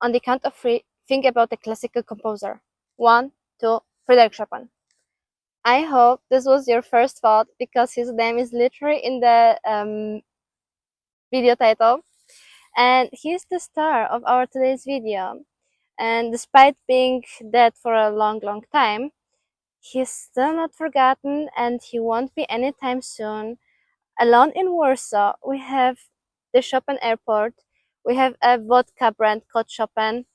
On the count of three, think about a classical composer. One, two, Frideric Chopin. I hope this was your first thought because his name is literally in the video title. And he's the star of our today's video. And despite being dead for a long, long time, he's still not forgotten and he won't be anytime soon. Alone in Warsaw, we have the Chopin Airport. We have a vodka brand called Chopin.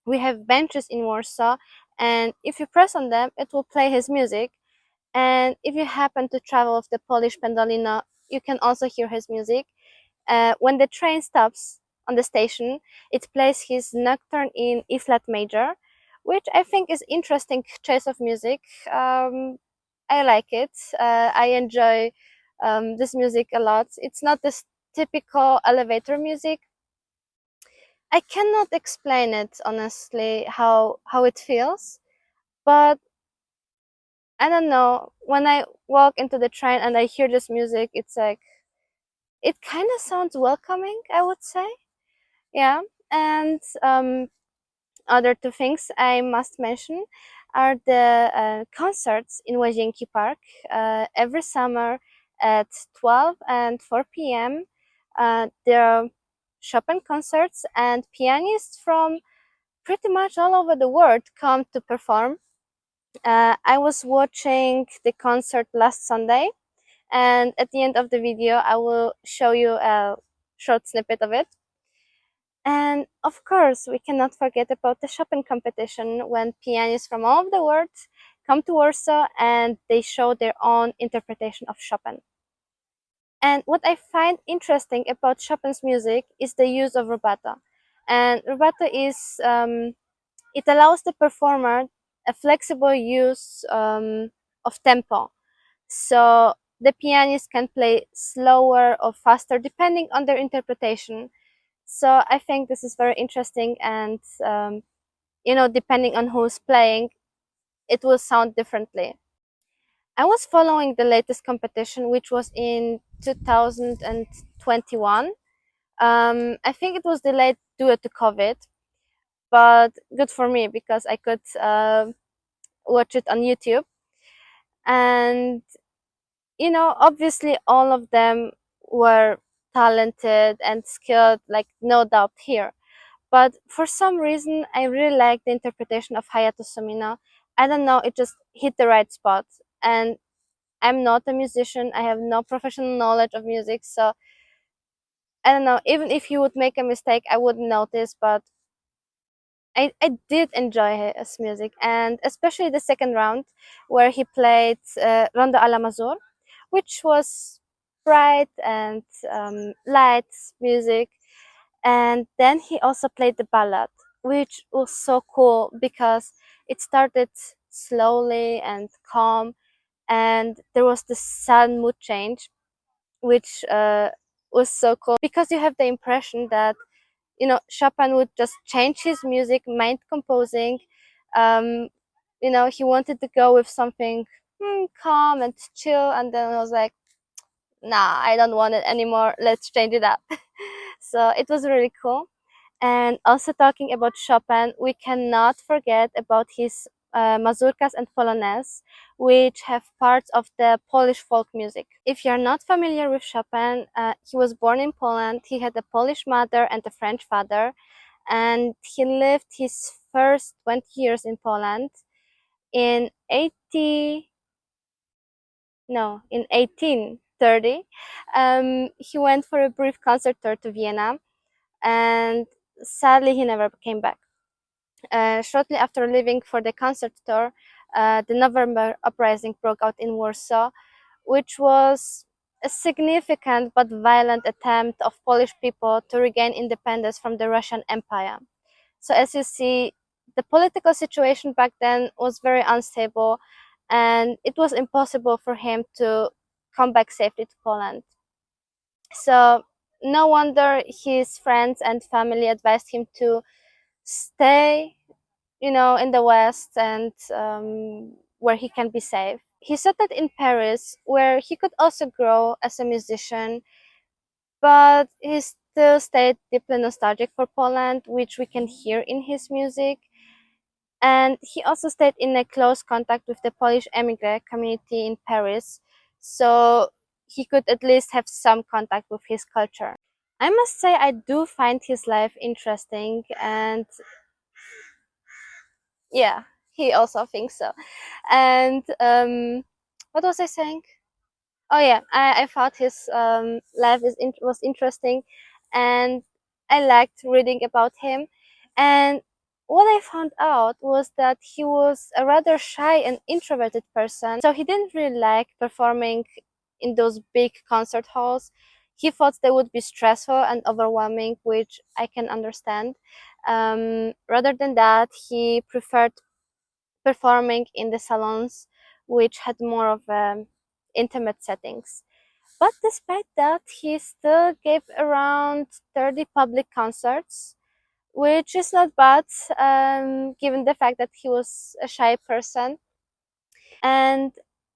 We have benches in Warsaw, and if you press on them, it will play his music. And if you happen to travel with the Polish Pendolino, you can also hear his music. When the train stops on the station, it plays his Nocturne in E flat major, which I think is interesting choice of music. I like it. I enjoy this music a lot. It's not this typical elevator music. I cannot explain it honestly how it feels, but I don't know. When I walk into the train and I hear this music, it's like it kind of sounds welcoming, I would say. Yeah, and other two things I must mention are the concerts in Łazienki Park every summer at 12 and 4 p.m. There are Chopin concerts and pianists from pretty much all over the world come to perform. I was watching the concert last Sunday, and at the end of the video, I will show you a short snippet of it. And of course, we cannot forget about the Chopin competition when pianists from all over the world come to Warsaw and they show their own interpretation of Chopin. And what I find interesting about Chopin's music is the use of rubato. And rubato is, it allows the performer a flexible use of tempo. So the pianist can play slower or faster depending on their interpretation. So I think this is very interesting, and depending on who's playing, it will sound differently. I was following the latest competition, which was in 2021. I think it was delayed due to COVID, but good for me because I could watch it on YouTube. And obviously, all of them were talented and skilled, like no doubt here. But for some reason, I really like the interpretation of Hayato Sumino. I don't know, it just hit the right spot. And I'm not a musician. I have no professional knowledge of music. So I don't know, even if he would make a mistake, I wouldn't notice. But I did enjoy his music. And especially the second round, where he played Rondo alla Mazur, which was bright and light music. And then he also played the ballad, which was so cool because it started slowly and calm, and there was this sudden mood change, which was so cool because you have the impression that Chopin would just change his music, mind composing. um, he wanted to go with something calm and chill, and then I was like, nah, I don't want it anymore, let's change it up. So it was really cool. And also talking about Chopin, we cannot forget about his mazurkas and polonaise, which have parts of the Polish folk music. If you're not familiar with Chopin, he was born in Poland. He had a Polish mother and a French father, and he lived his first 20 years in Poland. In 1830, he went for a brief concert tour to Vienna, and sadly he never came back. Shortly after leaving for the concert tour, the November uprising broke out in Warsaw, which was a significant but violent attempt of Polish people to regain independence from the Russian Empire. So as you see, the political situation back then was very unstable, and it was impossible for him to come back safely to Poland. So no wonder his friends and family advised him to stay, in the West, and where he can be safe. He settled in Paris, where he could also grow as a musician, but his still stayed deeply nostalgic for Poland, which we can hear in his music. And he also stayed in a close contact with the Polish immigrant community in Paris, so he could at least have some contact with his culture. I must say I do find his life interesting, and yeah, he also thinks so. And what was I saying? Oh yeah, I thought his life was interesting, and I liked reading about him. And what I found out was that he was a rather shy and introverted person, so he didn't really like performing in those big concert halls. He thought they would be stressful and overwhelming, which I can understand. Rather than that, he preferred performing in the salons, which had more of intimate settings. But despite that, he still gave around 30 public concerts, which is not bad, given the fact that he was a shy person. And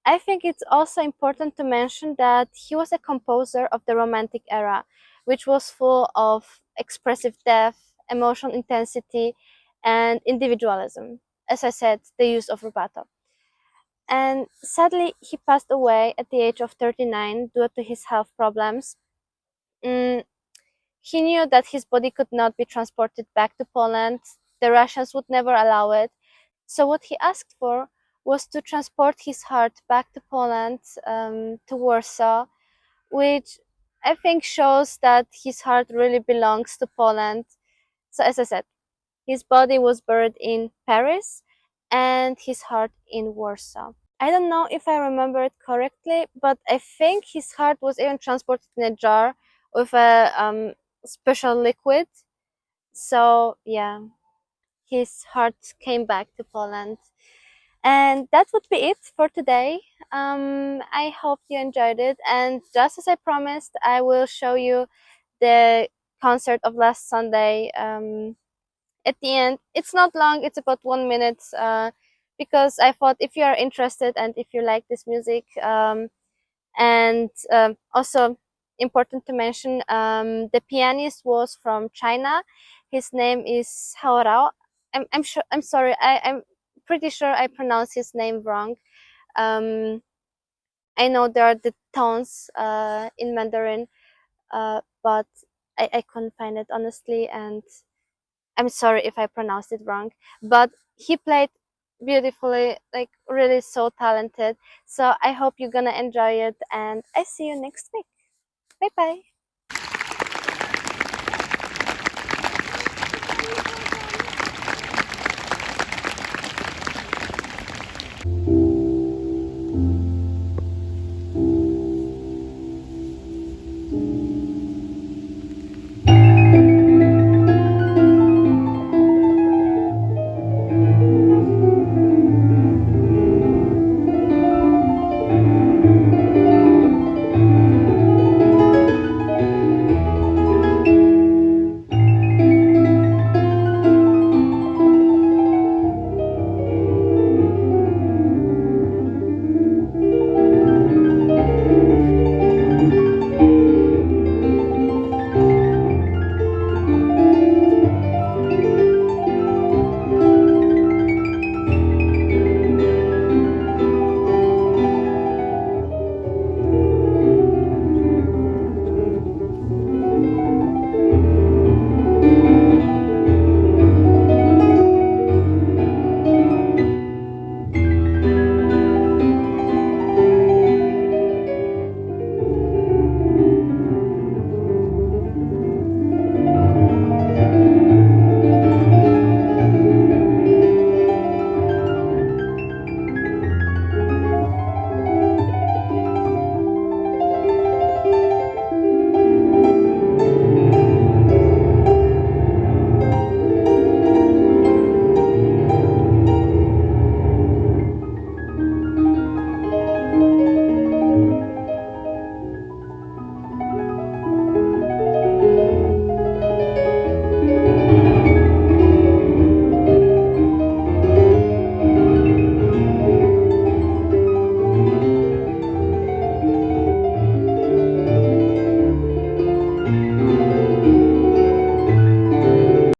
I think it's also important to mention that he was a composer of the Romantic era, which was full of expressive depth, emotional intensity, and individualism. As I said, the use of rubato. And sadly, he passed away at the age of 39 due to his health problems. Mm, he knew that his body could not be transported back to Poland. The Russians would never allow it. So what he asked for was to transport his heart back to Poland, to Warsaw, which I think shows that his heart really belongs to Poland. So as I said, his body was buried in Paris and his heart in Warsaw. I don't know if I remember it correctly, but I think his heart was even transported in a jar with a special liquid. So yeah, his heart came back to Poland. And that would be it for today. I hope you enjoyed it. And just as I promised, I will show you the concert of last Sunday. At the end, it's not long, it's about 1 minute, because I thought if you are interested and if you like this music, and also important to mention, the pianist was from China. His name is Hao Rao. I'm sure, I'm sorry, I'm pretty sure I pronounced his name wrong. um, I know there are the tones in Mandarin, but I couldn't find it honestly, and I'm sorry if I pronounced it wrong, but he played beautifully, like really so talented. So I hope you're gonna enjoy it, and I see you next week. Bye bye.